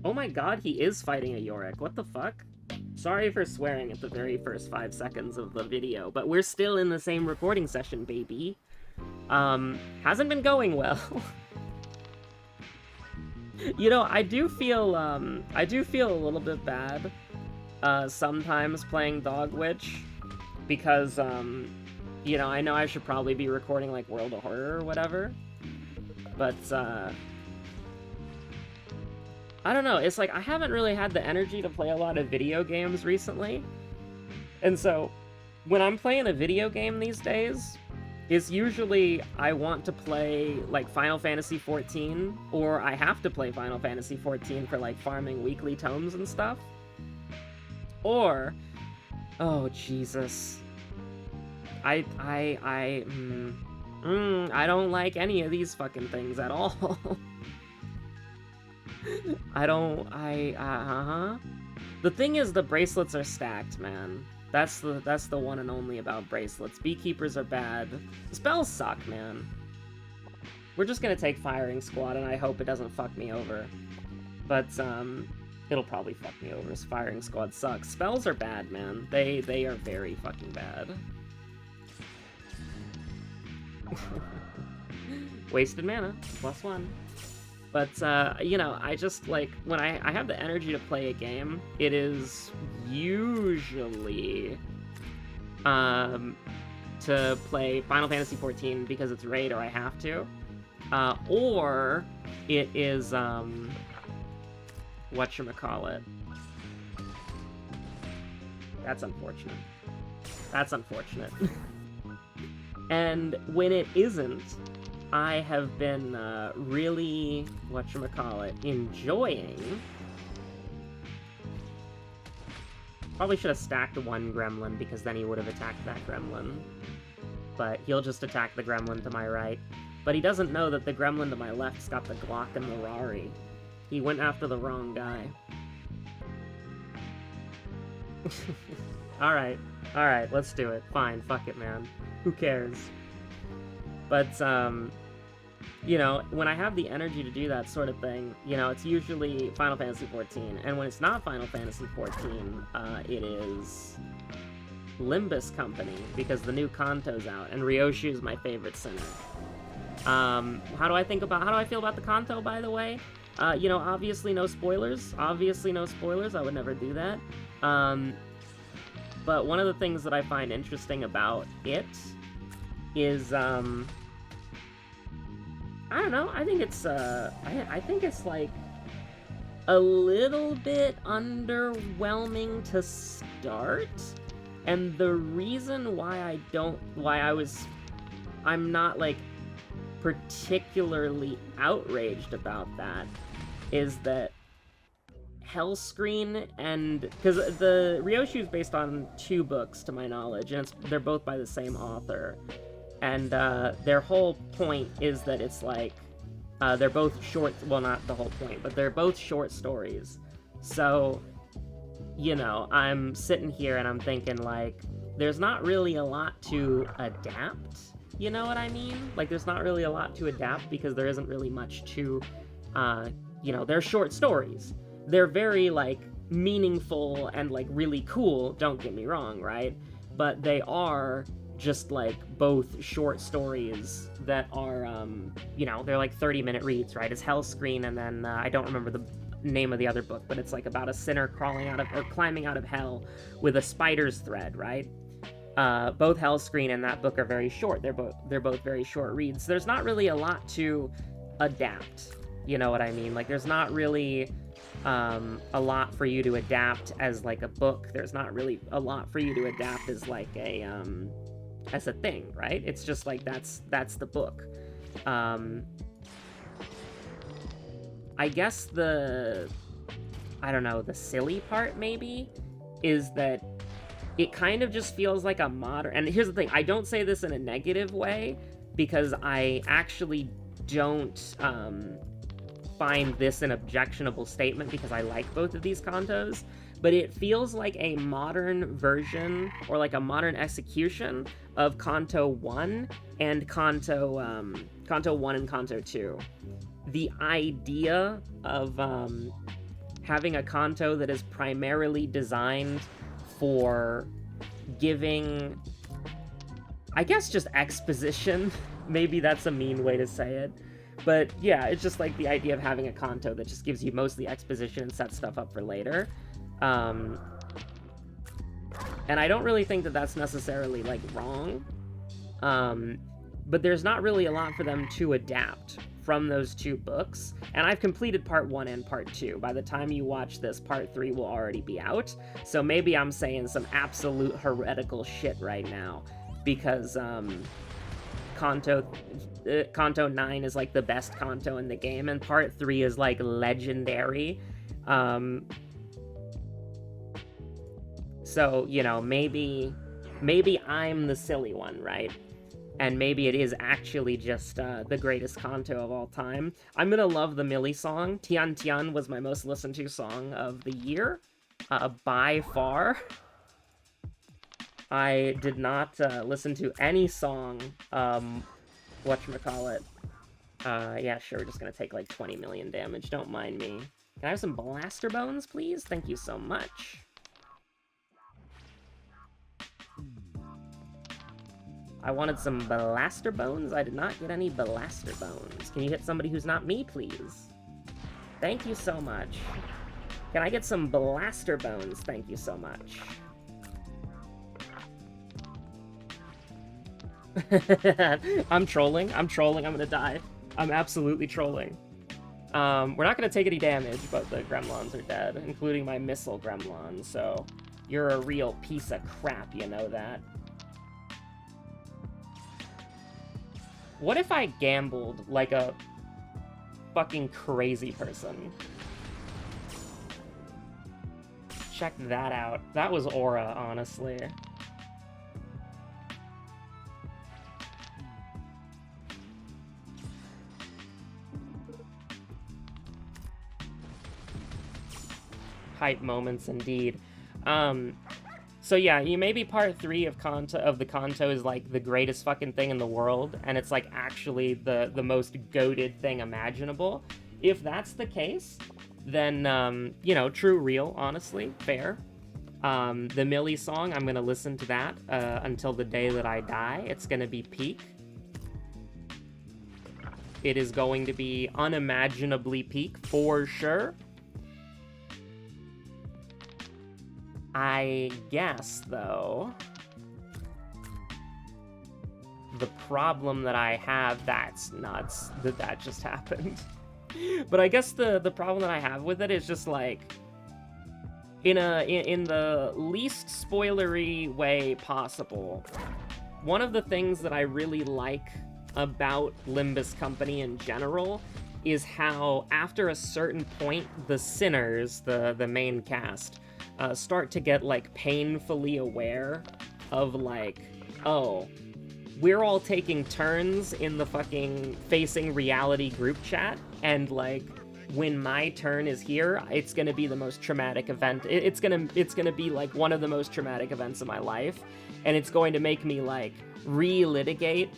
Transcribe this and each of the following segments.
Oh my god, he is fighting a Yorick. What the fuck? Sorry for swearing at the very first 5 seconds of the video, but we're still in the same recording session, baby. Hasn't been going well. You know, I do feel a little bit bad, sometimes playing Dog Witch, because, you know I should probably be recording, like, World of Horror or whatever, but, I don't know, it's like, I haven't really had the energy to play a lot of video games recently, and so, when I'm playing a video game these days, it's usually I want to play, like, Final Fantasy XIV, or I have to play Final Fantasy XIV for, like, farming weekly tomes and stuff. Or, oh, Jesus. I don't like any of these fucking things at all. The thing is, the bracelets are stacked, man. That's the one and only about bracelets. Beekeepers are bad. Spells suck, man. We're just gonna take Firing Squad, and I hope it doesn't fuck me over. But, it'll probably fuck me over. Firing Squad sucks. Spells are bad, man. They are very fucking bad. Wasted mana. +1. But, you know, I just, like, when I have the energy to play a game, it is usually, to play Final Fantasy XIV because it's raid or I have to. Or it is, whatchamacallit. That's unfortunate. That's unfortunate. And when it isn't, I have been, really, whatchamacallit, enjoying... Probably should have stacked one gremlin, because then he would have attacked that gremlin. But he'll just attack the gremlin to my right. But he doesn't know that the gremlin to my left's got the Glock and the Rari. He went after the wrong guy. Alright, let's do it. Fine, fuck it, man. Who cares? But, you know, when I have the energy to do that sort of thing, you know, it's usually Final Fantasy XIV. And when it's not Final Fantasy XIV, it is Limbus Company, because the new Kanto's out, and Ryoshu's my favorite sinner. How do I feel about the Kanto, by the way? You know, obviously no spoilers. I would never do that. But one of the things that I find interesting about it is, I don't know, I think it's, like, a little bit underwhelming to start, and the reason why I'm not, like, particularly outraged about that is that Hellscreen because the Ryoshu is based on 2 books, to my knowledge, and they're both by the same author. And their whole point is that it's like, they're both short, well, not the whole point, but they're both short stories. So, you know, I'm sitting here and I'm thinking, like, there's not really a lot to adapt, you know what I mean? Like, there's not really a lot to adapt because there isn't really much to, you know, they're short stories. They're very, like, meaningful and, like, really cool, don't get me wrong, right? But they are just, like, both short stories that are, you know, they're like 30-minute reads, right? It's Hellscreen, and then I don't remember the name of the other book, but it's like about a sinner climbing out of hell with a spider's thread, right? Both Hellscreen and that book are very short. They're both very short reads. There's not really a lot to adapt, you know what I mean? Like, there's not really a lot for you to adapt as, like, a book. There's not really a lot for you to adapt as, like, as a thing, right? It's just like, that's the book. I guess the silly part, maybe, is that it kind of just feels like a modern... And here's the thing, I don't say this in a negative way, because I actually don't, find this an objectionable statement, because I like both of these Kantos, but it feels like a modern version, or like a modern execution, of Kanto 1 and Kanto 1 and Kanto 2. The idea of having a kanto that is primarily designed for giving, I guess, just exposition. Maybe that's a mean way to say it. But yeah, it's just like the idea of having a kanto that just gives you mostly exposition and sets stuff up for later. And I don't really think that that's necessarily, like, wrong. But there's not really a lot for them to adapt from those two books. And I've completed part 1 and part 2. By the time you watch this, part 3 will already be out. So maybe I'm saying some absolute heretical shit right now. Because, Kanto 9 is, like, the best kanto in the game, and part 3 is, like, legendary. So, you know, maybe I'm the silly one, right? And maybe it is actually just the greatest kanto of all time. I'm gonna love the Millie song. Tian Tian was my most listened to song of the year, by far. I did not listen to any song, whatchamacallit. Yeah, sure, we're just gonna take like 20 million damage, don't mind me. Can I have some blaster bones, please? Thank you so much. I wanted some blaster bones. I did not get any blaster bones. Can you hit somebody who's not me, please? Thank you so much. Can I get some blaster bones? Thank you so much. I'm trolling. I'm gonna die. I'm absolutely trolling. We're not gonna take any damage, but the gremlins are dead, including my missile gremlin, so you're a real piece of crap, you know that. What if I gambled like a fucking crazy person? Check that out. That was aura, honestly. Hype moments indeed. So yeah, maybe part 3 of the kanto is like the greatest fucking thing in the world, and it's like actually the most goated thing imaginable. If that's the case, then you know, true, real, honestly, fair. The Millie song, I'm gonna listen to that until the day that I die. It's gonna be peak. It is going to be unimaginably peak for sure. I guess, though, the problem that I have, that's nuts that just happened. But I guess the problem that I have with it is just like, in the least spoilery way possible, one of the things that I really like about Limbus Company in general is how after a certain point, the sinners, the main cast, start to get, like, painfully aware of, like, oh, we're all taking turns in the fucking facing reality group chat, and, like, when my turn is here, it's gonna be the most traumatic event. It's gonna be, like, one of the most traumatic events of my life, and it's going to make me, like, relitigate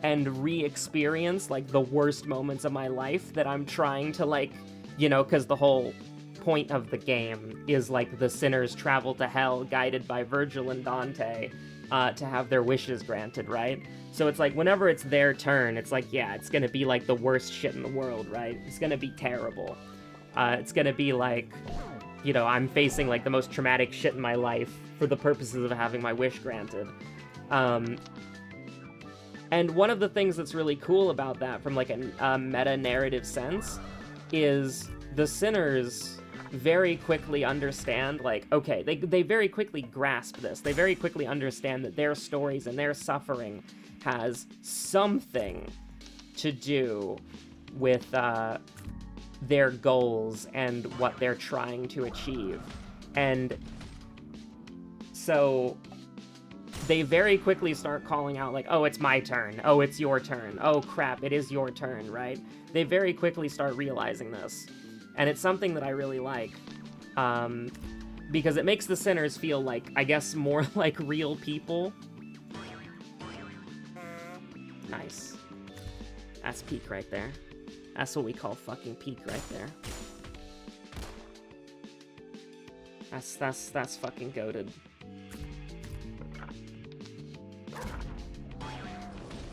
and re-experience, like, the worst moments of my life that I'm trying to, like, you know, because the whole point of the game is, like, the sinners travel to hell guided by Virgil and Dante to have their wishes granted, right? So it's like, whenever it's their turn, it's like, yeah, it's gonna be like the worst shit in the world, right? It's gonna be terrible. It's gonna be like, you know, I'm facing like the most traumatic shit in my life for the purposes of having my wish granted. And one of the things that's really cool about that from like a meta-narrative sense is the sinners very quickly understand, like, okay, they very quickly grasp this. They very quickly understand that their stories and their suffering has something to do with their goals and what they're trying to achieve. And so they very quickly start calling out, like, oh, it's my turn. Oh, it's your turn. Oh, crap, it is your turn, right? They very quickly start realizing this. And it's something that I really like, because it makes the sinners feel like, I guess, more like real people. Nice. That's peak right there. That's what we call fucking peak right there. That's fucking goated.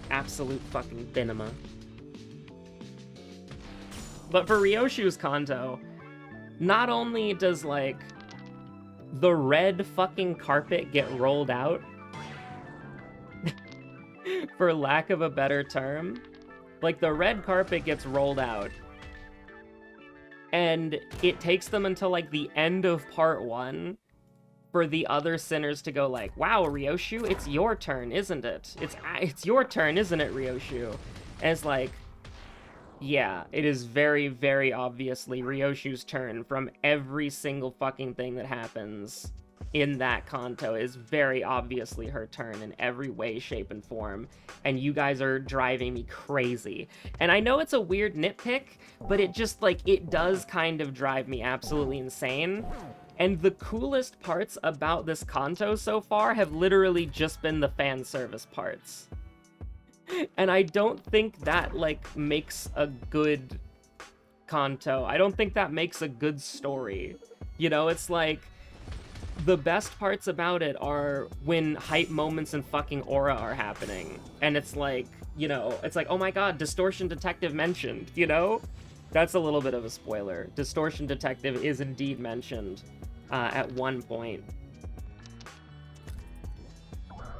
Absolute fucking binema. But for Ryoshu's Kanto, not only does, like, the red fucking carpet get rolled out, for lack of a better term, like, the red carpet gets rolled out, and it takes them until, like, the end of part 1 for the other sinners to go like, wow, Ryoshu, it's your turn, isn't it? It's your turn, isn't it, Ryoshu? And it's like, yeah, it is very, very obviously Ryoshu's turn from every single fucking thing that happens in that Kanto is very obviously her turn in every way, shape, and form. And you guys are driving me crazy. And I know it's a weird nitpick, but it just, like, it does kind of drive me absolutely insane. And the coolest parts about this Kanto so far have literally just been the fan service parts. And I don't think that, like, makes a good Kanto. I don't think that makes a good story. You know, it's like, the best parts about it are when hype moments and fucking aura are happening. And it's like, you know, it's like, oh my god, Distortion Detective mentioned, you know? That's a little bit of a spoiler. Distortion Detective is indeed mentioned at one point.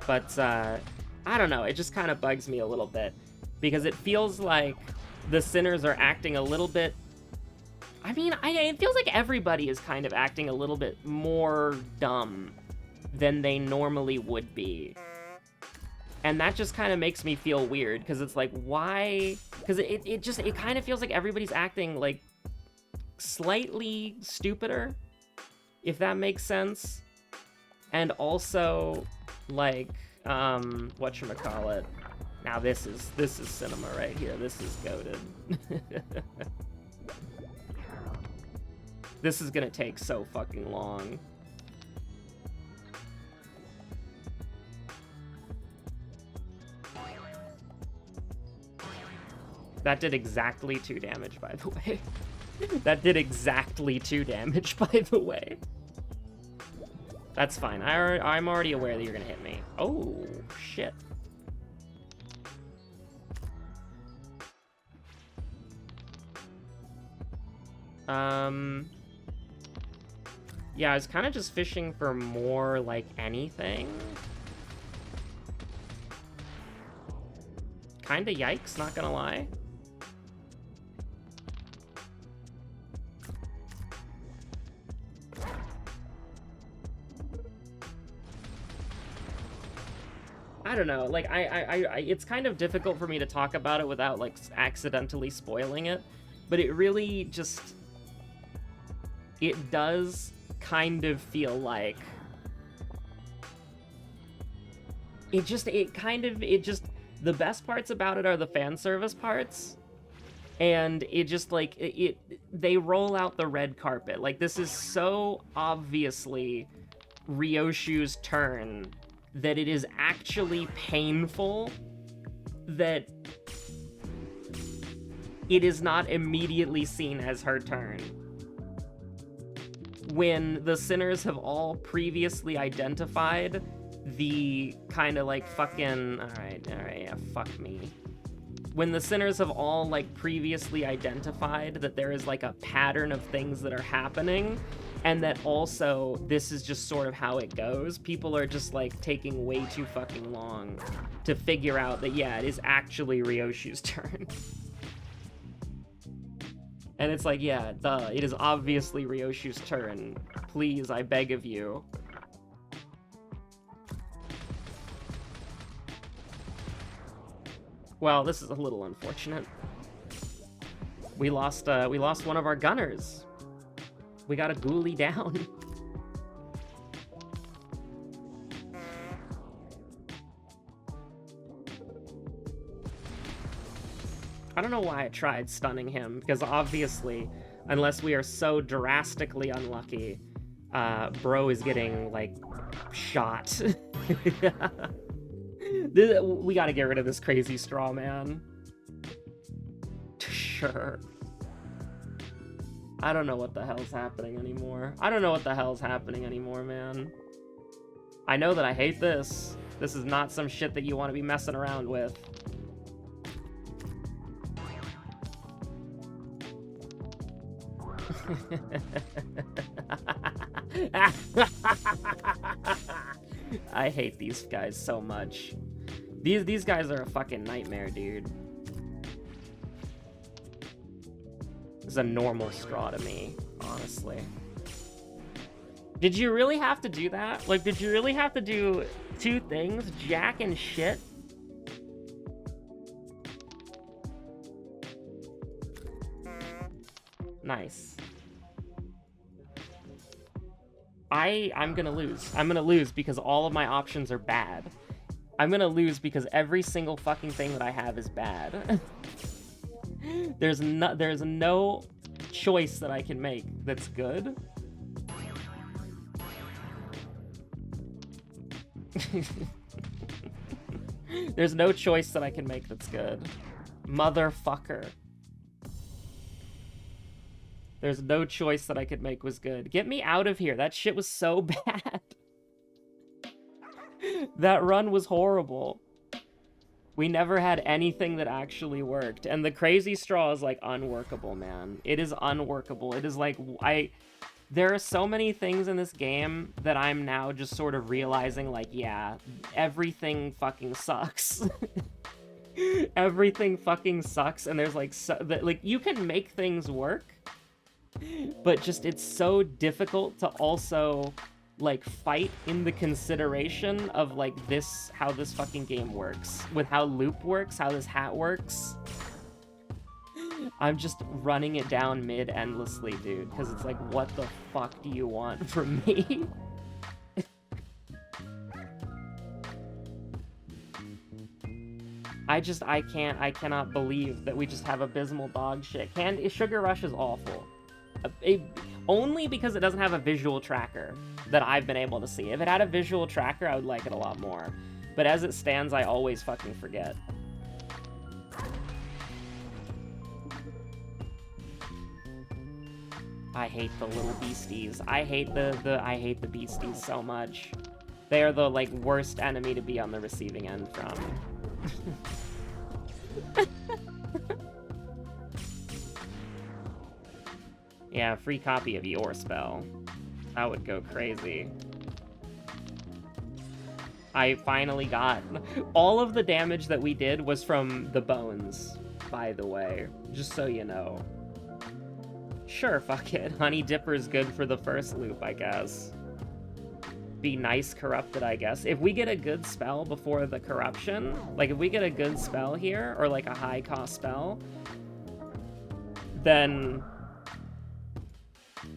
But, I don't know, it just kind of bugs me a little bit. Because it feels like the sinners are acting a little bit... I mean, it feels like everybody is kind of acting a little bit more dumb than they normally would be. And that just kind of makes me feel weird, because it's like, why? Because it kind of feels like everybody's acting, like, slightly stupider, if that makes sense. And also, like, whatchamacallit. Now this is cinema right here. This is goated. This is gonna take so fucking long. That did exactly 2 damage, by the way. That did exactly 2 damage, by the way. That's fine. I'm already aware that you're gonna hit me. Oh, shit. Yeah, I was kind of just fishing for more, like, anything. Kinda yikes, not gonna lie. I don't know, like, it's kind of difficult for me to talk about it without, like, accidentally spoiling it, but it really just... It does kind of feel like... The best parts about it are the fan service parts, and it just, like, they roll out the red carpet. Like, this is so obviously Ryoshu's turn that it is actually painful that it is not immediately seen as her turn. When the sinners have all previously identified the kind of, like, fucking... Alright, yeah, fuck me. When the sinners have all, like, previously identified that there is, like, a pattern of things that are happening, and that also this is just sort of how it goes, people are just, like, taking way too fucking long to figure out that, yeah, it is actually Ryoshu's turn. And it's like, yeah, duh, it is obviously Ryoshu's turn. Please, I beg of you. Well, this is a little unfortunate. We lost one of our gunners. We got a ghoulie down. I don't know why I tried stunning him, because obviously, unless we are so drastically unlucky, bro is getting, like, shot. We gotta get rid of this crazy straw man. Sure. I don't know what the hell's happening anymore. I don't know what the hell's happening anymore, man. I know that I hate this. This is not some shit that you want to be messing around with. I hate these guys so much. These guys are a fucking nightmare, dude. This is a normal straw to me, honestly. Did you really have to do that? Like, did you really have to do two things? Jack and shit? Nice. I'm gonna lose. I'm gonna lose because all of my options are bad. I'm gonna lose because every single fucking thing that I have is bad. There's no choice that I can make that's good. There's no choice that I can make that's good. Motherfucker. There's no choice that I could make was good. Get me out of here. That shit was so bad. That run was horrible. We never had anything that actually worked. And the crazy straw is, like, unworkable, man. It is unworkable. It is, like, there are so many things in this game that I'm now just sort of realizing, like, yeah, everything fucking sucks. Everything fucking sucks, and there's, like, you can make things work, but just it's so difficult to also, like, fight in the consideration of, like, how this fucking game works, with how loop works, how this hat works. I'm just running it down mid endlessly, dude, because it's like, what the fuck do you want from me? I cannot believe that we just have abysmal dog shit. Sugar Rush is awful. Only because it doesn't have a visual tracker that I've been able to see. If it had a visual tracker, I would like it a lot more. But as it stands, I always fucking forget. I hate the little beasties. I hate the beasties so much. They are the, like, worst enemy to be on the receiving end from. Yeah, free copy of your spell. That would go crazy. I finally got... All of the damage that we did was from the bones, by the way. Just so you know. Sure, fuck it. Honey Dipper's good for the first loop, I guess. Be nice corrupted, I guess. If we get a good spell before the corruption, like if we get a good spell here, or like a high cost spell, then...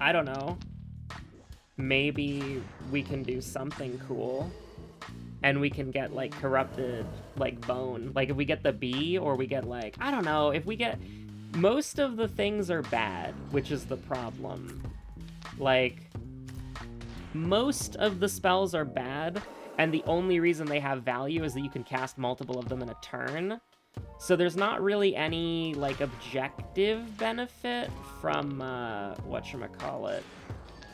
I don't know. Maybe we can do something cool. And we can get, like, corrupted, like, bone. Like, if we get the bee, or we get, like... I don't know. If we get... Most of the things are bad, which is the problem. Like, most of the spells are bad, and the only reason they have value is that you can cast multiple of them in a turn. So there's not really any, like, objective benefit from, whatchamacallit.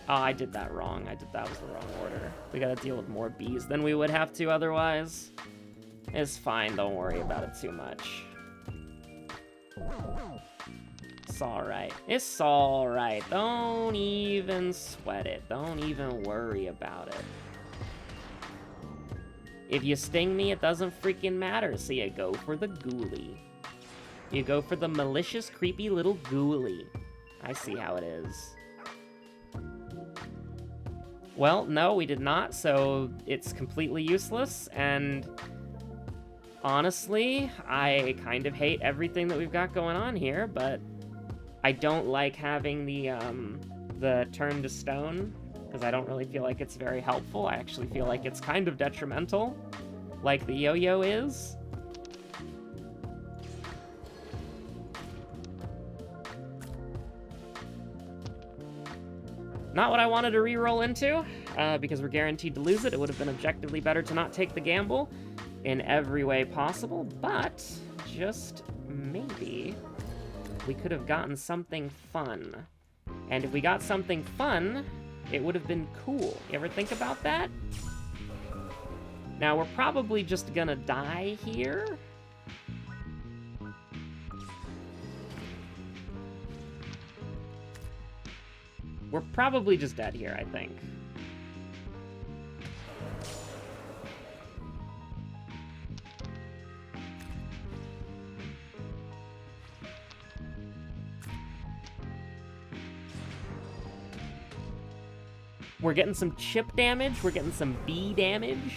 Oh, I did that wrong. That was the wrong order. We gotta deal with more bees than we would have to otherwise. It's fine, don't worry about it too much. It's alright. It's alright. Don't even sweat it. Don't even worry about it. If you sting me, it doesn't freaking matter, so you go for the ghoulie. You go for the malicious, creepy little ghoulie. I see how it is. Well, no, we did not, so it's completely useless, and honestly, I kind of hate everything that we've got going on here, but I don't like having the turn to stone, because I don't really feel like it's very helpful. I actually feel like it's kind of detrimental, like the yo-yo is. Not what I wanted to re-roll into, because we're guaranteed to lose it. It would have been objectively better to not take the gamble in every way possible, but just maybe we could have gotten something fun And if we got something fun, it would have been cool. You ever think about that? Now, we're probably just gonna die here. We're probably just dead here, I think. We're getting some chip damage. We're getting some bee damage.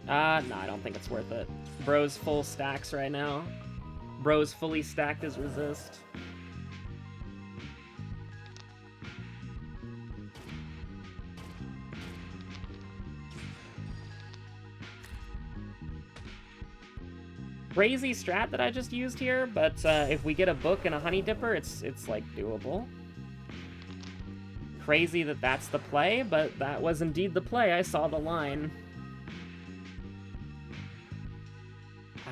No, I don't think it's worth it. Bro's full stacks right now. Bro's fully stacked as resist. Crazy strat that I just used here, but if we get a book and a honey dipper, it's like doable. Crazy that that's the play, but that was indeed the play. I saw the line.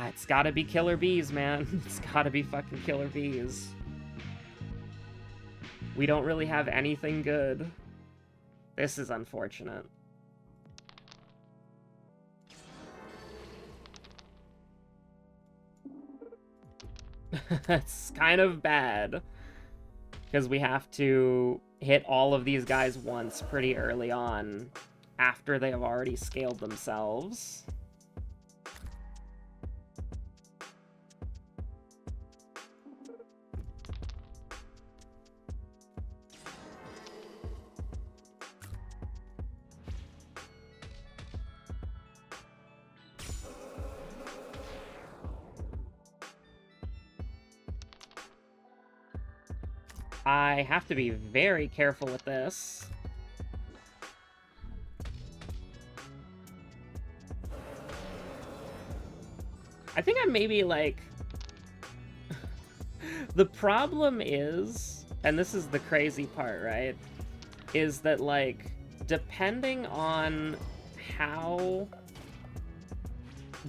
It's gotta be killer bees, man. It's gotta be fucking killer bees. We don't really have anything good. This is unfortunate. It's kind of bad. Because we have to hit all of these guys once pretty early on, after they have already scaled themselves. I have to be very careful with this. I think I'm maybe, like... The problem is, and this is the crazy part, right? Is that, like, depending on how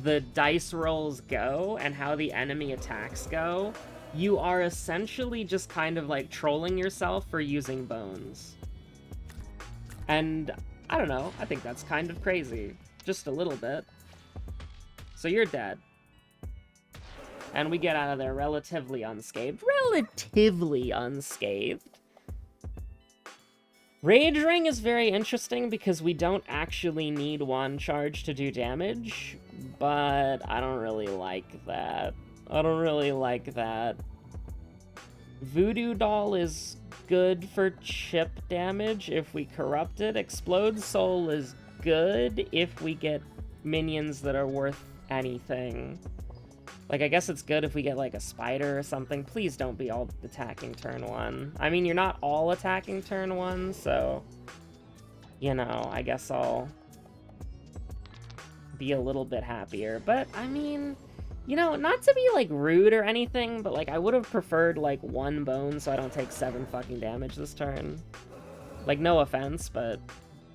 the dice rolls go and how the enemy attacks go, you are essentially just kind of like trolling yourself for using bones. And I don't know, I think that's kind of crazy. Just a little bit. So you're dead. And we get out of there relatively unscathed. Relatively unscathed. Rage Ring is very interesting because we don't actually need one charge to do damage, but I don't really like that. I don't really like that. Voodoo Doll is good for chip damage if we corrupt it. Explode Soul is good if we get minions that are worth anything. Like, I guess it's good if we get, like, a spider or something. Please don't be all attacking turn 1. I mean, you're not all attacking turn 1, so... You know, I guess I'll be a little bit happier. But, I mean... You know, not to be, like, rude or anything, but, like, I would have preferred, like, 1 bone so I don't take 7 fucking damage this turn. Like, no offense, but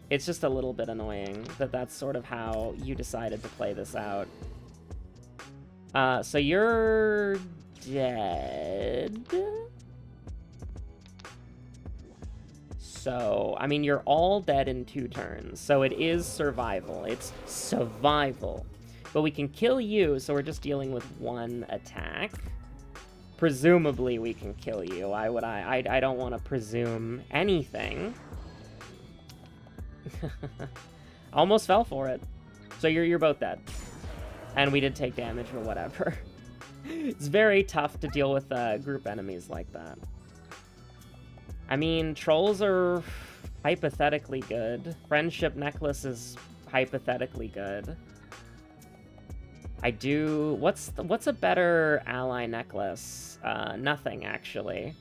it's just a little bit annoying that that's sort of how you decided to play this out. So you're dead. So, I mean, you're all dead in 2 turns, so it is survival. It's survival. But we can kill you, so we're just dealing with 1 attack. Presumably we can kill you. I don't want to presume anything. Almost fell for it. So you're both dead. And we did take damage, but whatever. It's very tough to deal with group enemies like that. I mean, trolls are hypothetically good. Friendship Necklace is hypothetically good. I do... What's a better ally necklace? Nothing, actually.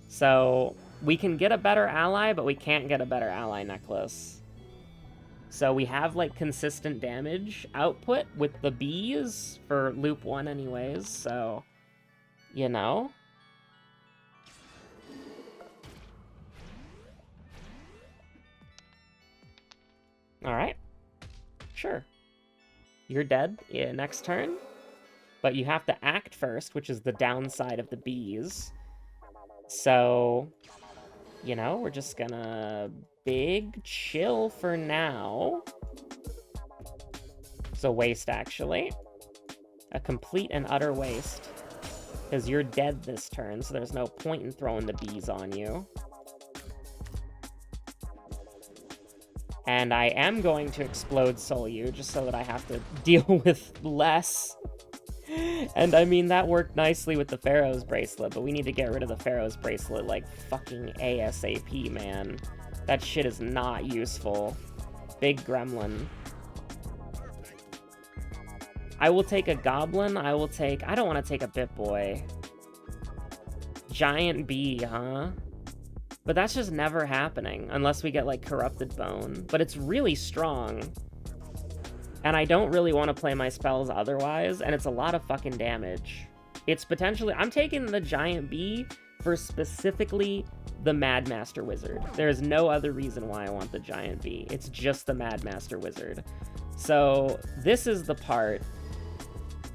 So, we can get a better ally, but we can't get a better ally necklace. So we have, like, consistent damage output with the bees for loop 1 anyways, so... You know? Alright. Sure. You're dead. Yeah, next turn. But you have to act first, which is the downside of the bees. So, you know, we're just gonna big chill for now. So waste, actually. A complete and utter waste. Because you're dead this turn, so there's no point in throwing the bees on you. And I am going to explode soul you, just so that I have to deal with less. And I mean, that worked nicely with the Pharaoh's Bracelet, but we need to get rid of the Pharaoh's Bracelet like fucking ASAP, man. That shit is not useful. Big gremlin. I will take a goblin. I don't want to take a Bit-Boy. Giant bee, huh? But that's just never happening unless we get, like, Corrupted Bone. But it's really strong. And I don't really want to play my spells otherwise, and it's a lot of fucking damage. It's potentially... I'm taking the Giant Bee for specifically the Mad Master Wizard. There is no other reason why I want the Giant Bee. It's just the Mad Master Wizard. So, this is the part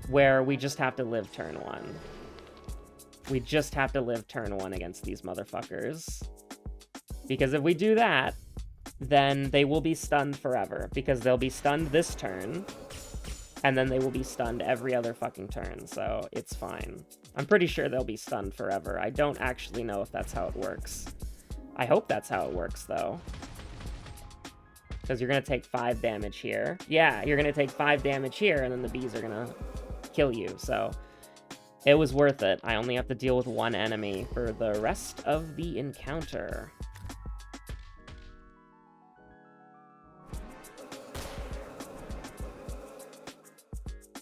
where we just have to live turn 1. We just have to live turn 1 against these motherfuckers. Because if we do that, then they will be stunned forever. Because they'll be stunned this turn, and then they will be stunned every other fucking turn, so it's fine. I'm pretty sure they'll be stunned forever. I don't actually know if that's how it works. I hope that's how it works, though. Because you're going to take 5 damage here. Yeah, you're going to take 5 damage here, and then the bees are going to kill you, so... It was worth it. I only have to deal with 1 enemy for the rest of the encounter.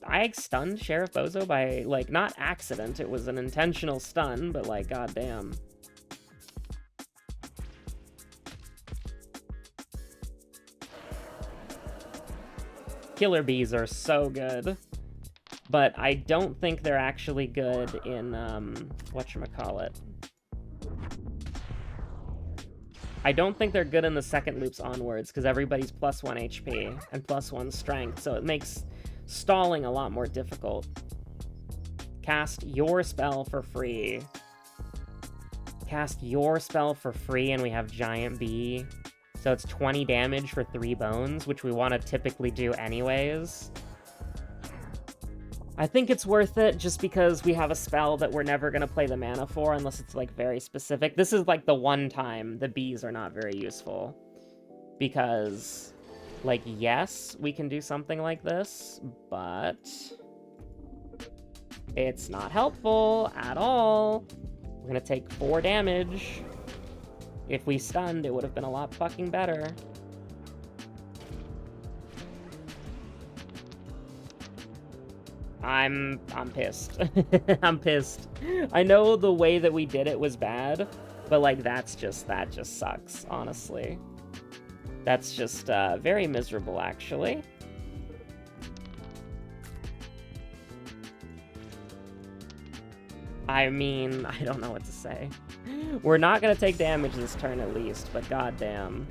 I stunned Sheriff Bozo by, like, not accident. It was an intentional stun, but, like, goddamn. Killer bees are so good. But I don't think they're actually good in, whatchamacallit. I don't think they're good in the second loops onwards, because everybody's +1 HP and +1 strength, so it makes stalling a lot more difficult. Cast your spell for free. Cast your spell for free, and we have Giant Bee. So it's 20 damage for 3 bones, which we want to typically do anyways. I think it's worth it just because we have a spell that we're never going to play the mana for unless it's, like, very specific. This is, like, the one time the bees are not very useful. Because, like, yes, we can do something like this, but it's not helpful at all. We're going to take 4 damage. If we stunned, it would have been a lot fucking better. I'm pissed. I'm pissed. I know the way that we did it was bad, but, like, that just sucks, honestly. That's just, very miserable, actually. I mean, I don't know what to say. We're not gonna take damage this turn, at least, but goddamn.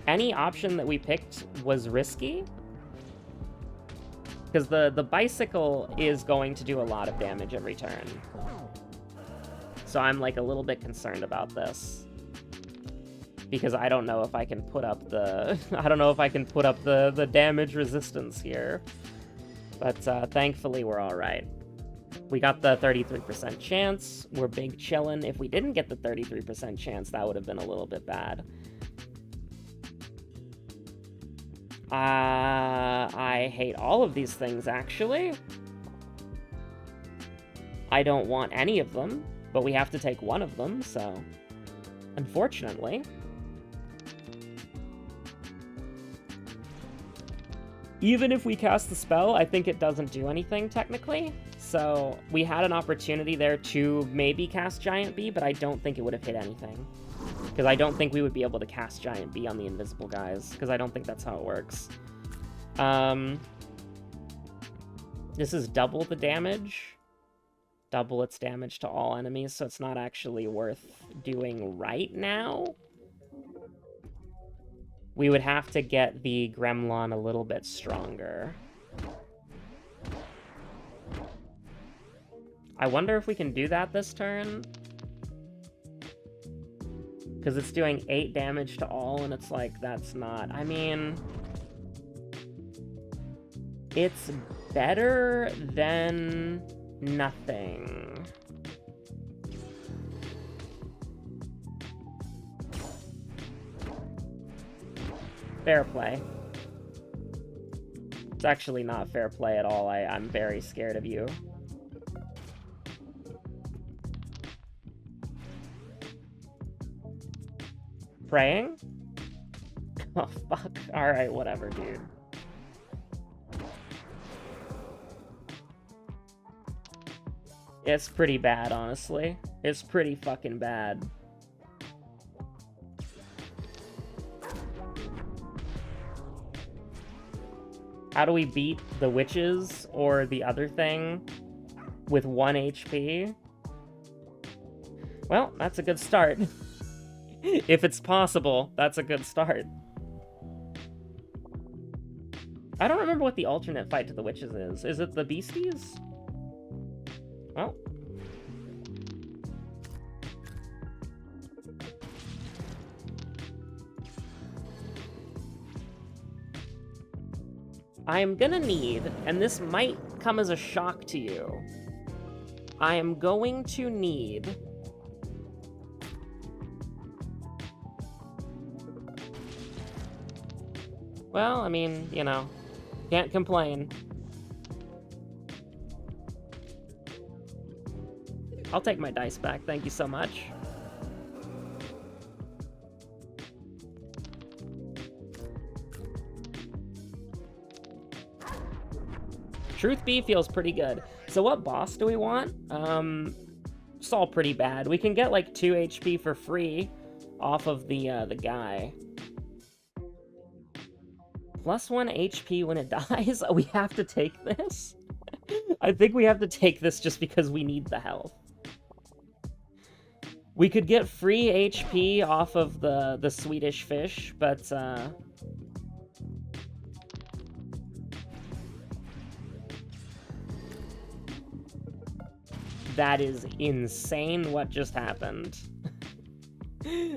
Any option that we picked was risky. Because the bicycle is going to do a lot of damage every turn. So I'm, like, a little bit concerned about this. Because I don't know if I can put up the... I don't know if I can put up the damage resistance here. But thankfully we're alright. We got the 33% chance. We're big chillin'. If we didn't get the 33% chance, that would have been a little bit bad. I hate all of these things, actually. I don't want any of them, but we have to take one of them, so... Unfortunately. Even if we cast the spell, I think it doesn't do anything, technically. So, we had an opportunity there to maybe cast Giant Bee, but I don't think it would have hit anything. Because I don't think we would be able to cast Giant Bee on the invisible guys, because I don't think that's how it works. This is double the damage. Double its damage to all enemies, so it's not actually worth doing right now. We would have to get the Gremlin a little bit stronger. I wonder if we can do that this turn? Because it's doing 8 damage to all, and it's like, that's not... I mean... It's better than nothing. Fair play. It's actually not fair play at all. I'm very scared of you. Praying? Oh, fuck. Alright, whatever, dude. It's pretty bad, honestly. It's pretty fucking bad. How do we beat the witches or the other thing with 1 HP? Well, that's a good start. If it's possible, that's a good start. I don't remember what the alternate fight to the witches is. Is it the beasties? Well. I am gonna need, and this might come as a shock to you, I am going to need well, I mean, you know, can't complain. I'll take my dice back, thank you so much. Truth be feels pretty good. So what boss do we want? It's all pretty bad. We can get like 2 HP for free off of the guy. Plus 1 HP when it dies? We have to take this? I think we have to take this just because we need the health. We could get free HP off of the Swedish fish, but that is insane what just happened.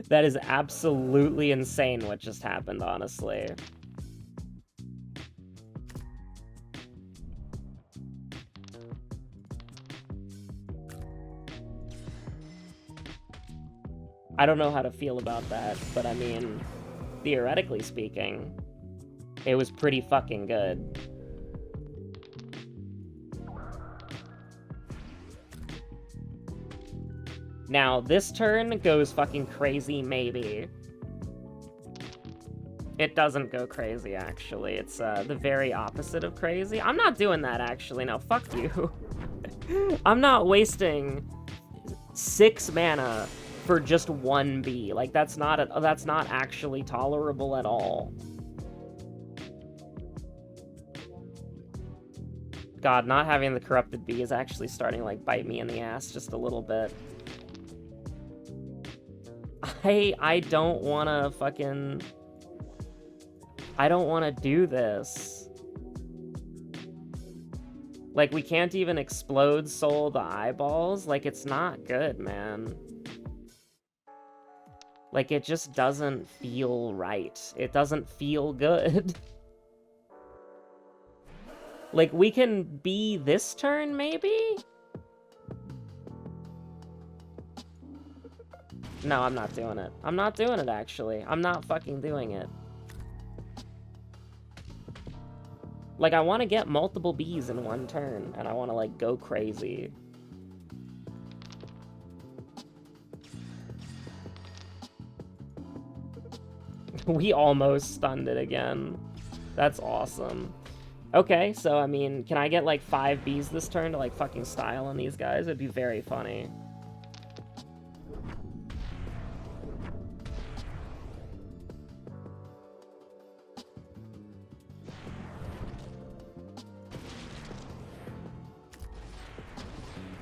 That is absolutely insane what just happened, honestly. I don't know how to feel about that, but I mean, theoretically speaking, it was pretty fucking good. Now, this turn goes fucking crazy, maybe. It doesn't go crazy, actually. It's the very opposite of crazy. I'm not doing that, actually. No, fuck you. I'm not wasting 6 mana for just 1 bee. Like, that's not actually tolerable at all. God, not having the corrupted bee is actually starting to, like, bite me in the ass just a little bit. I don't wanna fucking... I don't wanna do this. Like, we can't even explode soul the eyeballs. Like, it's not good, man. Like, it just doesn't feel right. It doesn't feel good. Like, we can be this turn, maybe? No, I'm not doing it. I'm not doing it, actually. I'm not fucking doing it. Like, I want to get multiple bees in 1 turn, and I want to, like, go crazy. We almost stunned it again. That's awesome. Okay, so, I mean, can I get, like, 5 bees this turn to, like, fucking style on these guys? It'd be very funny.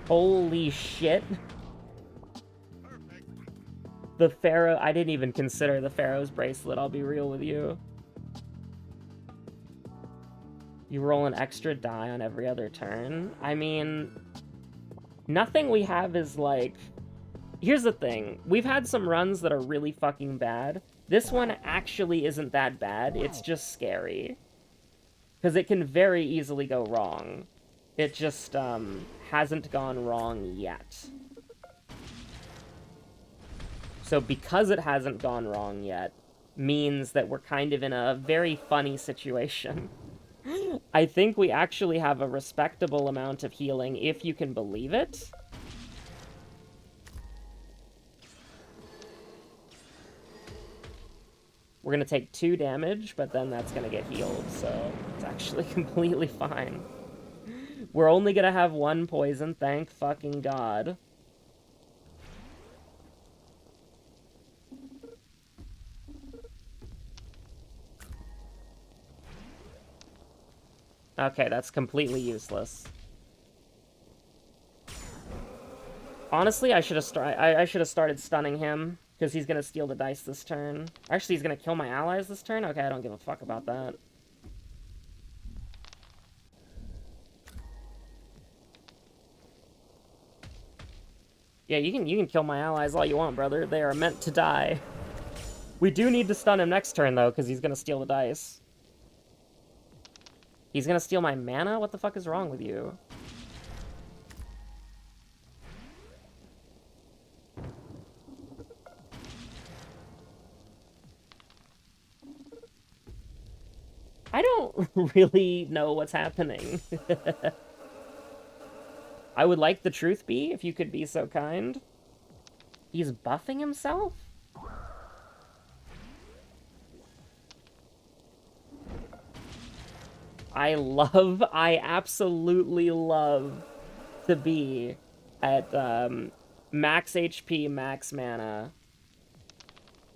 Holy shit. The Pharaoh... I didn't even consider the Pharaoh's bracelet, I'll be real with you. You roll an extra die on every other turn? I mean... Nothing we have is, like... Here's the thing. We've had some runs that are really fucking bad. This one actually isn't that bad. It's just scary. Because it can very easily go wrong. It just, hasn't gone wrong yet. So because it hasn't gone wrong yet, means that we're kind of in a very funny situation. I think we actually have a respectable amount of healing, if you can believe it. We're gonna take 2 damage, but then that's gonna get healed, so it's actually completely fine. We're only gonna have 1 poison, thank fucking God. Okay, that's completely useless. Honestly, I should have started stunning him, because he's gonna steal the dice this turn. Actually, he's gonna kill my allies this turn? Okay, I don't give a fuck about that. Yeah, you can kill my allies all you want, brother. They are meant to die. We do need to stun him next turn, though, because he's gonna steal the dice. He's gonna steal my mana? What the fuck is wrong with you? I don't really know what's happening. I would like the truth be, if you could be so kind. He's buffing himself? I absolutely love to be at max HP, max mana.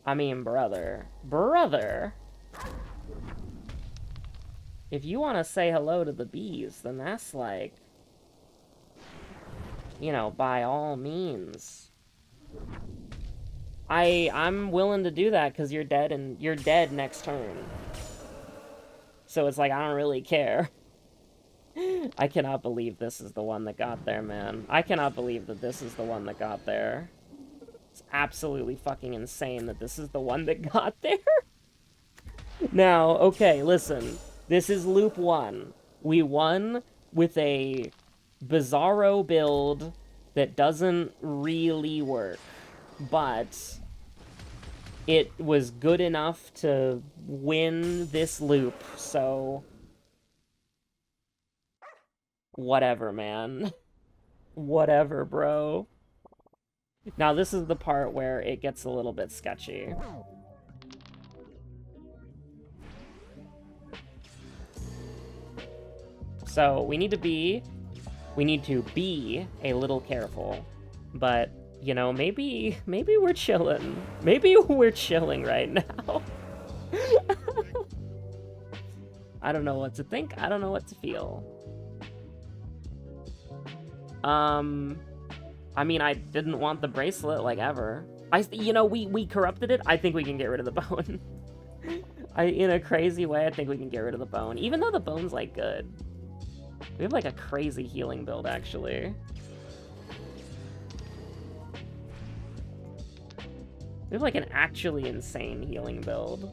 I mean, brother. If you want to say hello to the bees, then that's like, you know, by all means. I'm willing to do that because you're dead and you're dead next turn. So it's like, I don't really care. I cannot believe this is the one that got there, man. I cannot believe that this is the one that got there. It's absolutely fucking insane that this is the one that got there. Now, okay, listen. This is loop 1. We won with a bizarro build that doesn't really work, but it was good enough to win this loop, so whatever, man. Whatever, bro. Now, this is the part where it gets a little bit sketchy. So, we need to be a little careful. But, you know, maybe we're chilling. Maybe we're chilling right now. I don't know what to think. I don't know what to feel. I mean, I didn't want the bracelet, like, ever. You know, we corrupted it. I think we can get rid of the bone. In a crazy way, I think we can get rid of the bone. Even though the bone's, like, good. We have, like, a crazy healing build, actually. We have, like, an actually insane healing build.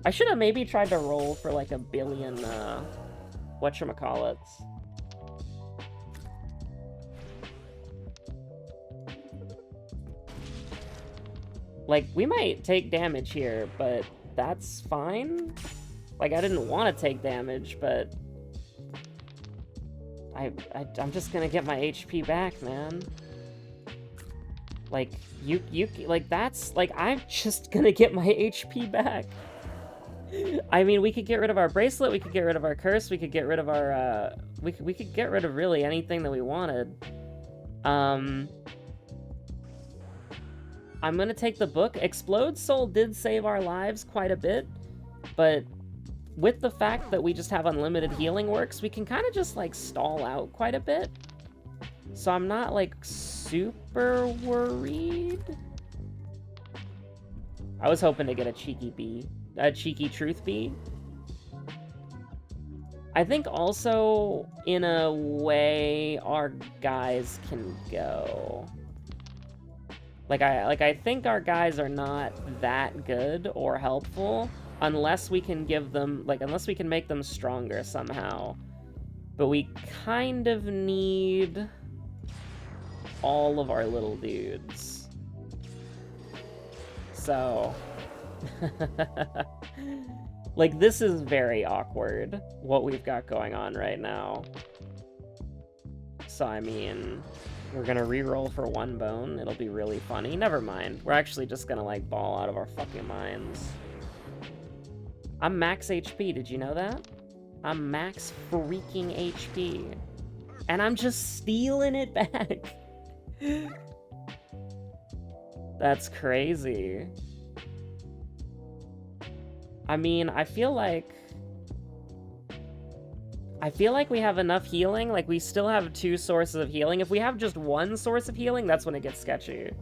I should have maybe tried to roll for, like, 1 billion, whatchamacallits. Like, we might take damage here, but that's fine. Like, I didn't want to take damage, but I'm just gonna get my HP back, man. Like, like, that's, like, I'm just gonna get my HP back. I mean, we could get rid of our bracelet, we could get rid of our curse, we could get rid of our, we could get rid of really anything that we wanted. I'm gonna take the book. Explode Soul did save our lives quite a bit, but with the fact that we just have unlimited healing works, we can kind of just, like, stall out quite a bit. So I'm not, like, super worried. I was hoping to get a cheeky truth bee. I think also, in a way, our guys can go. I think our guys are not that good or helpful unless we can give them, unless we can make them stronger somehow. But we kind of need all of our little dudes. So... this is very awkward, what we've got going on right now. So, I mean, we're gonna re-roll for 1 bone. It'll be really funny. Never mind. We're actually just gonna, ball out of our fucking minds. I'm max HP, did you know that? I'm max freaking HP. And I'm just stealing it back. That's crazy. I mean, I feel like we have enough healing. We still have 2 sources of healing. If we have just 1 source of healing, that's when it gets sketchy.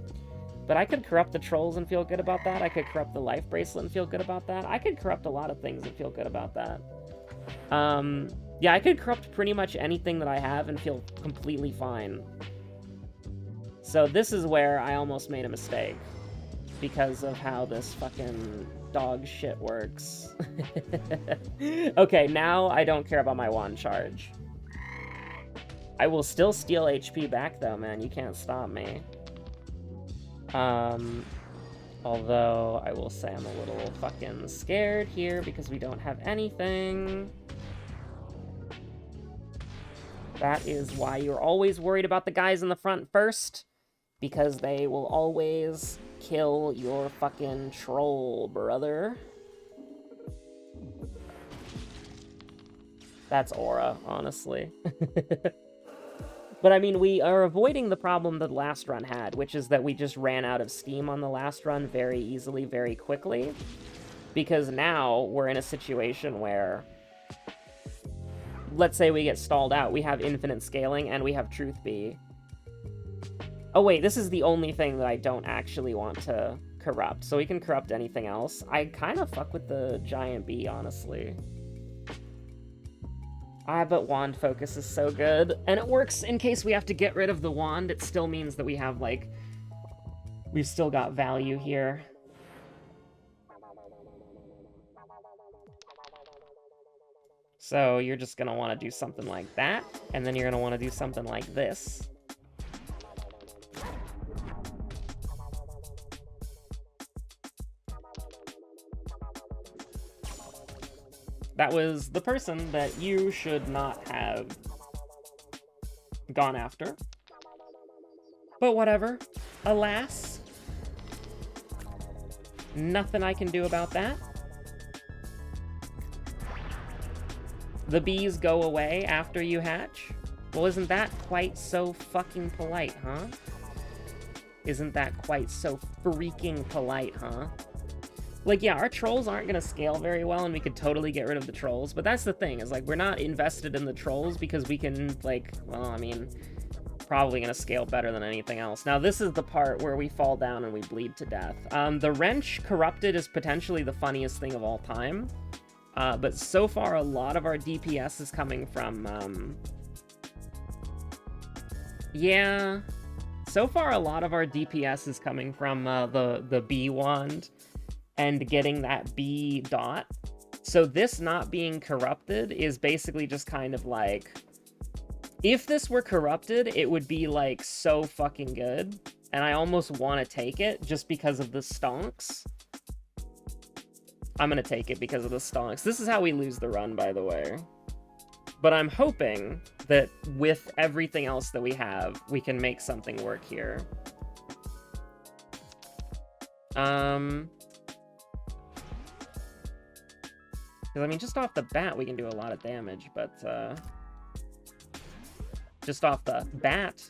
But I could corrupt the trolls and feel good about that. I could corrupt the life bracelet and feel good about that. I could corrupt a lot of things and feel good about that. Yeah, I could corrupt pretty much anything that I have and feel completely fine. So this is where I almost made a mistake. Because of how this fucking dog shit works. Okay, now I don't care about my wand charge. I will still steal HP back though, man. You can't stop me. Although I will say I'm a little fucking scared here because we don't have anything. That is why you're always worried about the guys in the front first. Because they will always kill your fucking troll, brother. That's aura, honestly. But I mean, we are avoiding the problem that the last run had, which is that we just ran out of steam on the last run very easily, very quickly. Because now we're in a situation where, let's say we get stalled out, we have infinite scaling and we have truth bee. Oh wait, this is the only thing that I don't actually want to corrupt, so we can corrupt anything else. I kind of fuck with the giant bee, honestly. But wand focus is so good, and it works in case we have to get rid of the wand. It still means that we have, we've still got value here. So you're just gonna want to do something like that, and then you're gonna want to do something like this. That was the person that you should not have gone after. But whatever. Alas. Nothing I can do about that. The bees go away after you hatch? Well, isn't that quite so fucking polite, huh? Isn't that quite so freaking polite, huh? Yeah, our trolls aren't gonna scale very well, and we could totally get rid of the trolls, but that's the thing, is, we're not invested in the trolls because we can, well, I mean, probably gonna scale better than anything else. Now, this is the part where we fall down and we bleed to death. The wrench corrupted is potentially the funniest thing of all time, but so far, a lot of our DPS is coming from, yeah, so far, a lot of our DPS is coming from, the bee wand, and getting that B dot. So this not being corrupted is basically just kind of if this were corrupted, it would be so fucking good. And I almost want to take it just because of the stonks. I'm gonna take it because of the stonks. This is how we lose the run, by the way. But I'm hoping that with everything else that we have, we can make something work here. Because, I mean, just off the bat, we can do a lot of damage, but, just off the bat,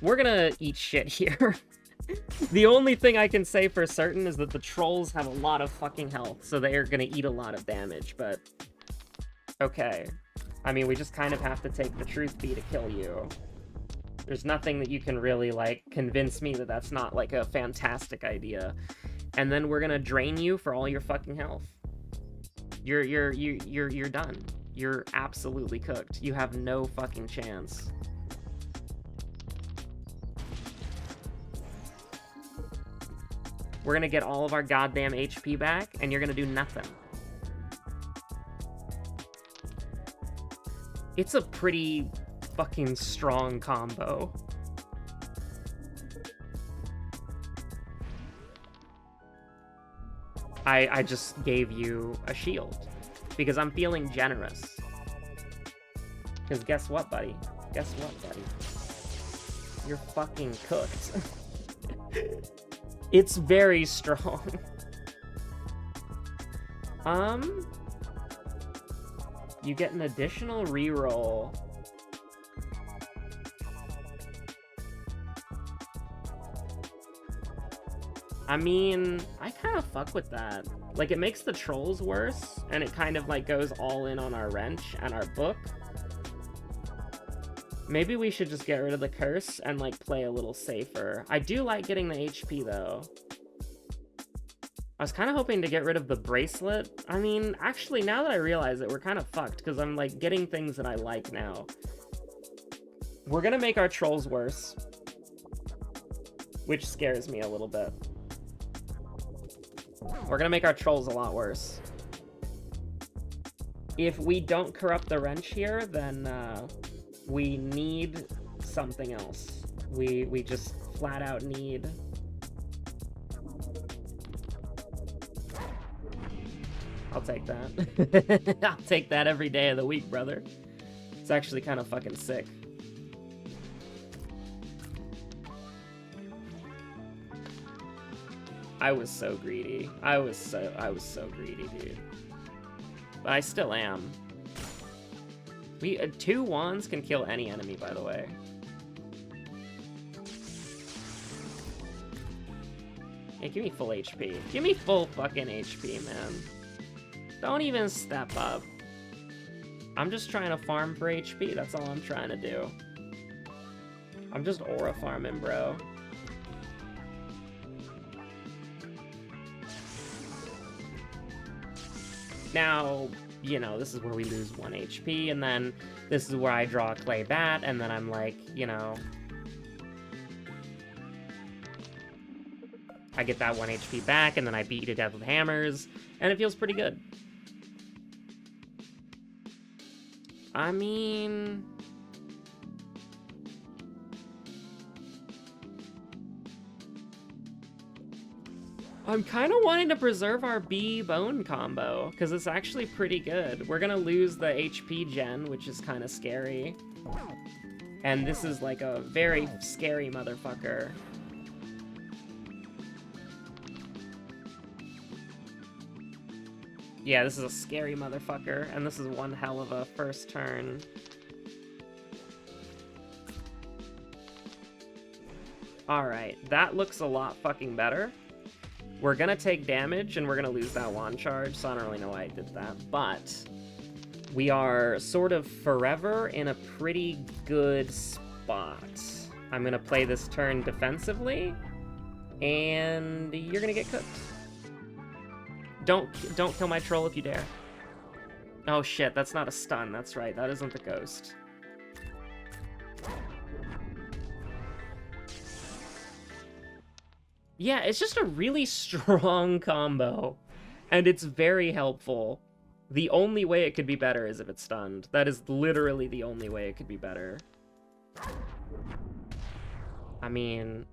we're gonna eat shit here. The only thing I can say for certain is that the trolls have a lot of fucking health, so they are gonna eat a lot of damage, but... Okay. I mean, we just kind of have to take the truth bee to kill you. There's nothing that you can really, like, convince me that that's not, like, a fantastic idea. And then we're gonna drain you for all your fucking health. You're done. You're absolutely cooked. You have no fucking chance. We're gonna get all of our goddamn HP back, and you're gonna do nothing. It's a pretty fucking strong combo. I just gave you a shield because I'm feeling generous. Because guess what, buddy? Guess what, buddy? You're fucking cooked. It's very strong. You get an additional reroll. I mean, I kind of fuck with that. Like, it makes the trolls worse, and it kind of, like, goes all in on our wrench and our book. Maybe we should just get rid of the curse and, like, play a little safer. I do like getting the HP, though. I was kind of hoping to get rid of the bracelet. I mean, actually, now that I realize it, we're kind of fucked, because I'm, like, getting things that I like now. We're gonna make our trolls worse, which scares me a little bit. We're gonna make our trolls a lot worse. If we don't corrupt the wrench here, then we need something else. We just flat out need... I'll take that. I'll take that every day of the week, brother. It's actually kind of fucking sick. I was so greedy. I was so greedy, dude. But I still am. We 2 wands can kill any enemy, by the way. Hey, give me full HP. Give me full fucking HP, man. Don't even step up. I'm just trying to farm for HP. That's all I'm trying to do. I'm just aura farming, bro. Now, you know, this is where we lose 1 HP, and then this is where I draw a clay bat, and then I'm like, you know... I get that 1 HP back, and then I beat you to death with hammers, and it feels pretty good. I mean... I'm kind of wanting to preserve our B bone combo, because it's actually pretty good. We're gonna lose the HP gen, which is kind of scary. And this is like a very scary motherfucker. Yeah, this is a scary motherfucker, and this is one hell of a first turn. Alright, that looks a lot fucking better. We're gonna take damage, and we're gonna lose that wand charge, so I don't really know why I did that. But we are sort of forever in a pretty good spot. I'm gonna play this turn defensively, and you're gonna get cooked. Don't kill my troll if you dare. Oh shit, that's not a stun, that's right, that isn't the ghost. Yeah, it's just a really strong combo, and it's very helpful. The only way it could be better is if it's stunned. That is literally the only way it could be better. I mean...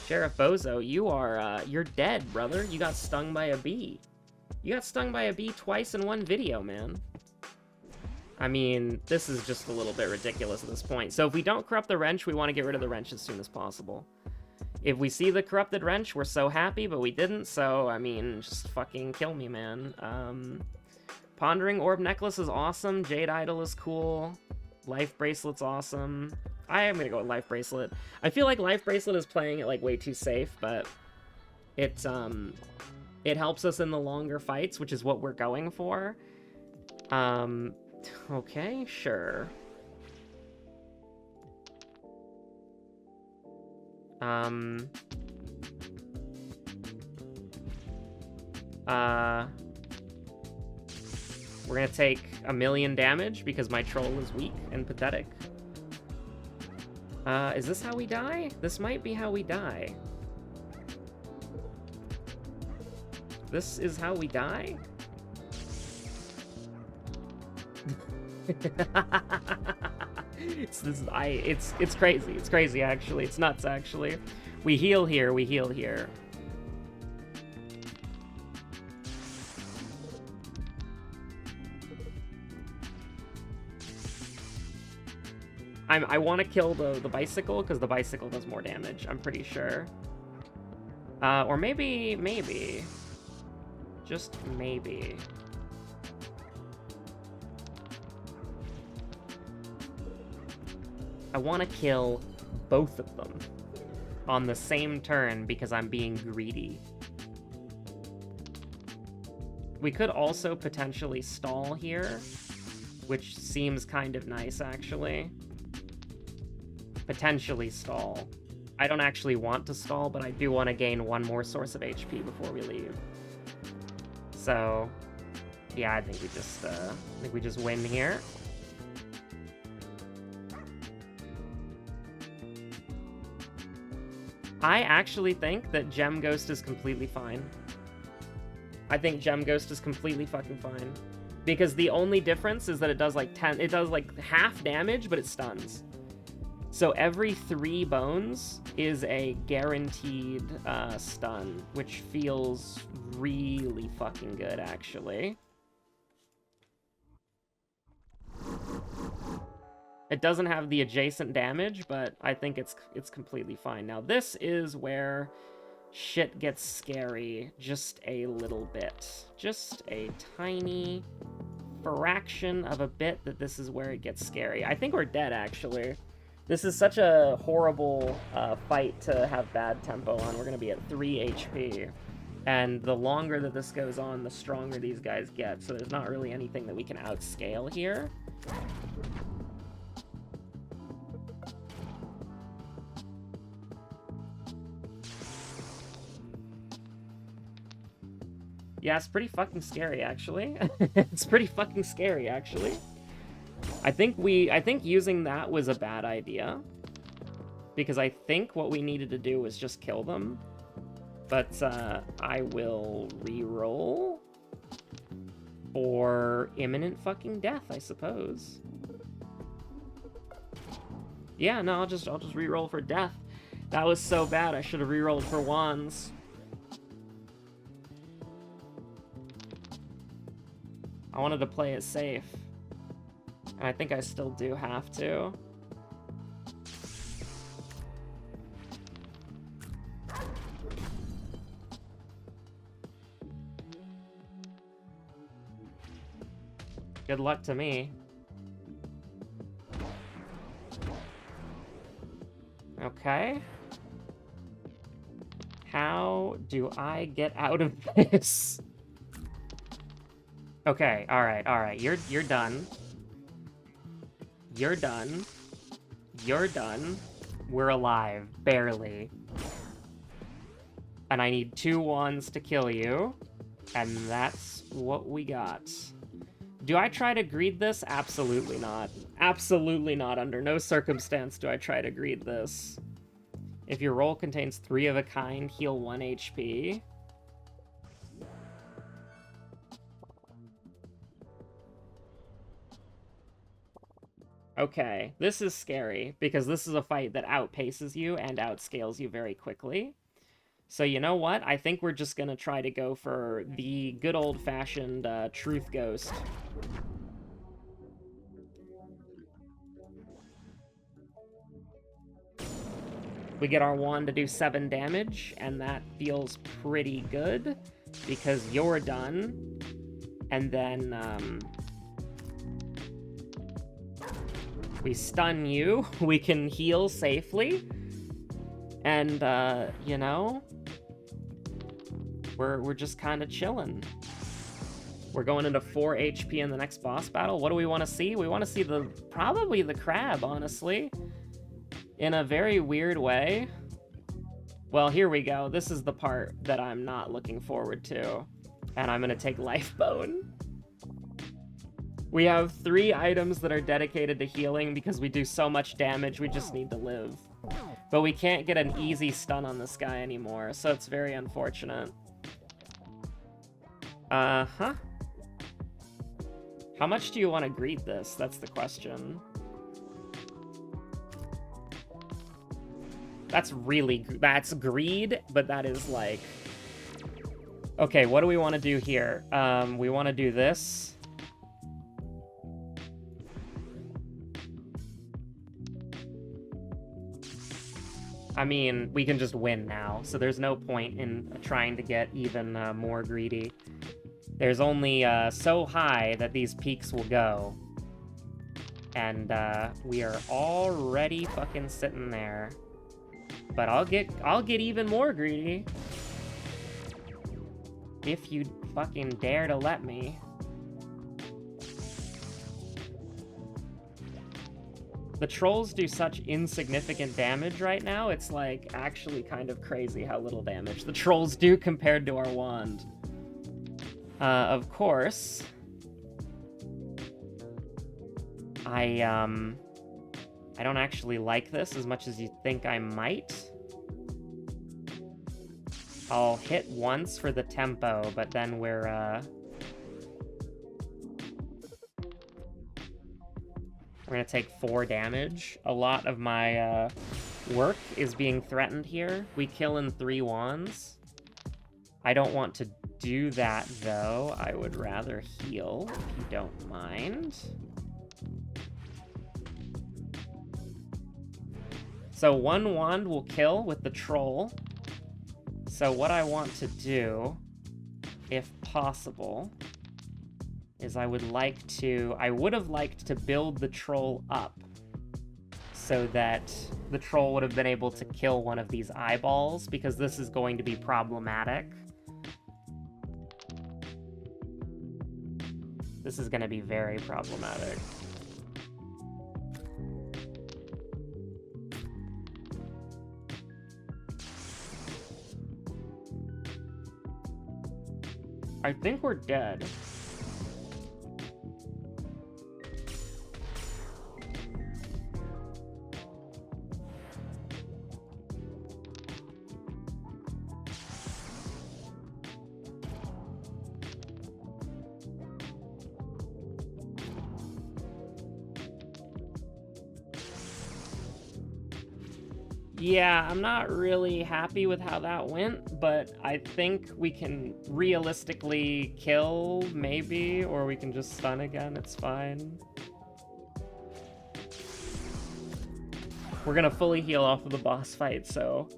Sheriff Bozo, you're dead, brother. You got stung by a bee. You got stung by a bee twice in one video, man. I mean, this is just a little bit ridiculous at this point. So if we don't corrupt the wrench, we want to get rid of the wrench as soon as possible. If we see the corrupted wrench, we're so happy, but we didn't, so, I mean, just fucking kill me, man. Pondering Orb Necklace is awesome. Jade Idol is cool. Life Bracelet's awesome. I am gonna go with Life Bracelet. I feel like Life Bracelet is playing it, like, way too safe, but it helps us in the longer fights, which is what we're going for. Okay, sure. We're gonna take 1,000,000 damage because my troll is weak and pathetic. Is this how we die? This might be how we die. This is how we die? It's crazy. It's crazy, actually. It's nuts, actually. We heal here. We heal here. I want to kill the bicycle, because the bicycle does more damage, I'm pretty sure. Or maybe. Just maybe. I want to kill both of them on the same turn because I'm being greedy. We could also potentially stall here, which seems kind of nice, actually. Potentially stall. I don't actually want to stall, but I do want to gain one more source of HP before we leave. So, yeah, I think we just win here. I actually think that Gem Ghost is completely fine. I think Gem Ghost is completely fucking fine. Because the only difference is that it does like half damage, but it stuns. So every 3 bones is a guaranteed stun, which feels really fucking good, actually. It doesn't have the adjacent damage, but I think it's completely fine. Now this is where shit gets scary just a little bit. Just a tiny fraction of a bit that this is where it gets scary. I think we're dead, actually. This is such a horrible fight to have bad tempo on. We're going to be at 3 HP. And the longer that this goes on, the stronger these guys get. So there's not really anything that we can outscale here. Yeah, it's pretty fucking scary, actually. It's pretty fucking scary, actually. I think using that was a bad idea. Because I think what we needed to do was just kill them. But I will re-roll for imminent fucking death, I suppose. Yeah, no, I'll just re-roll for death. That was so bad, I should have re-rolled for wands. I wanted to play it safe. And I think I still do have to. Good luck to me. Okay. How do I get out of this? Okay, alright. You're done. You're done. You're done. We're alive. Barely. And I need 2 wands to kill you. And that's what we got. Do I try to greed this? Absolutely not. Absolutely not. Under no circumstance do I try to greed this. If your roll contains 3 of a kind, heal 1 HP. Okay, this is scary, because this is a fight that outpaces you and outscales you very quickly. So you know what? I think we're just gonna try to go for the good old-fashioned Truth Ghost. We get our wand to do 7 damage, and that feels pretty good, because you're done. And then, we stun you, we can heal safely, and, you know, we're just kind of chilling. We're going into 4 HP in the next boss battle. What do we want to see? We want to see probably the crab, honestly, in a very weird way. Well, here we go. This is the part that I'm not looking forward to. And I'm gonna take Life Bone. We have 3 items that are dedicated to healing because we do so much damage, we just need to live. But we can't get an easy stun on this guy anymore, so it's very unfortunate. Uh-huh. How much do you want to greed this? That's the question. That's greed, but that is like... Okay, what do we want to do here? We want to do this. I mean, we can just win now, so there's no point in trying to get even more greedy. There's only so high that these peaks will go. And we are already fucking sitting there. But I'll get even more greedy. If you fucking dare to let me. The trolls do such insignificant damage right now, it's like actually kind of crazy how little damage the trolls do compared to our wand. Of course, I don't actually like this as much as you think I might. I'll hit once for the tempo, but then we're gonna take 4 damage. A lot of my work is being threatened here. We kill in 3 wands. I don't want to do that, though. I would rather heal, if you don't mind. So 1 wand will kill with the troll. So what I want to do, if possible, is I would have liked to build the troll up so that the troll would have been able to kill one of these eyeballs, because this is going to be problematic. This is going to be very problematic. I think we're dead. Yeah, I'm not really happy with how that went, but I think we can realistically kill, maybe, or we can just stun again, it's fine. We're gonna fully heal off of the boss fight, so...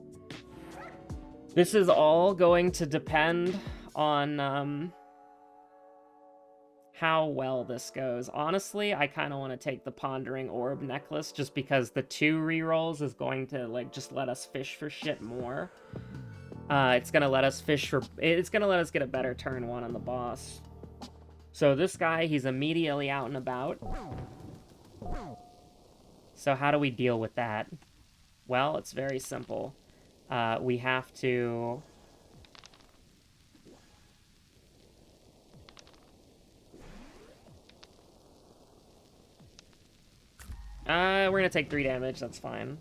This is all going to depend on, how well this goes. Honestly, I kind of want to take the Pondering Orb necklace just because the 2 rerolls is going to, like, just let us fish for shit more. It's gonna let us it's gonna let us get a better turn 1 on the boss. So this guy, he's immediately out and about. So how do we deal with that? Well, it's very simple. We have to... we're gonna take 3 damage, that's fine.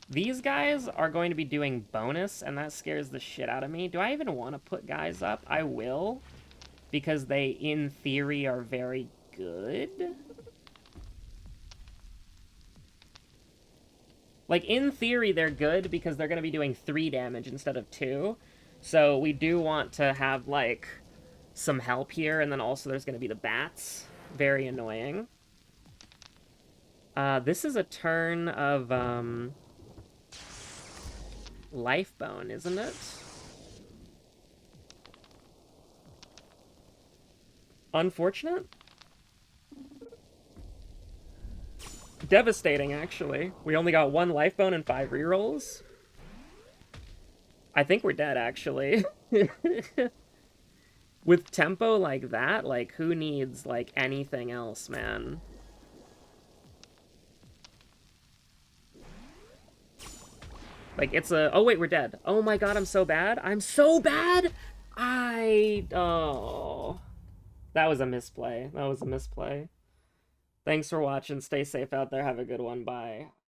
These guys are going to be doing bonus, and that scares the shit out of me. Do I even want to put guys up? I will, because they, in theory, are very good. Like, in theory, they're good because they're going to be doing 3 damage instead of 2. So we do want to have, like... some help here, and then also there's going to be the bats. Very annoying. This is a turn of, Life Bone, isn't it? Unfortunate? Devastating, actually. We only got 1 Life Bone and 5 rerolls. I think we're dead, actually. With tempo like that, like, who needs, like, anything else, man? Like, it's a... Oh, wait, we're dead. Oh my god, I'm so bad. I'm so bad! Oh... That was a misplay. That was a misplay. Thanks for watching. Stay safe out there. Have a good one. Bye.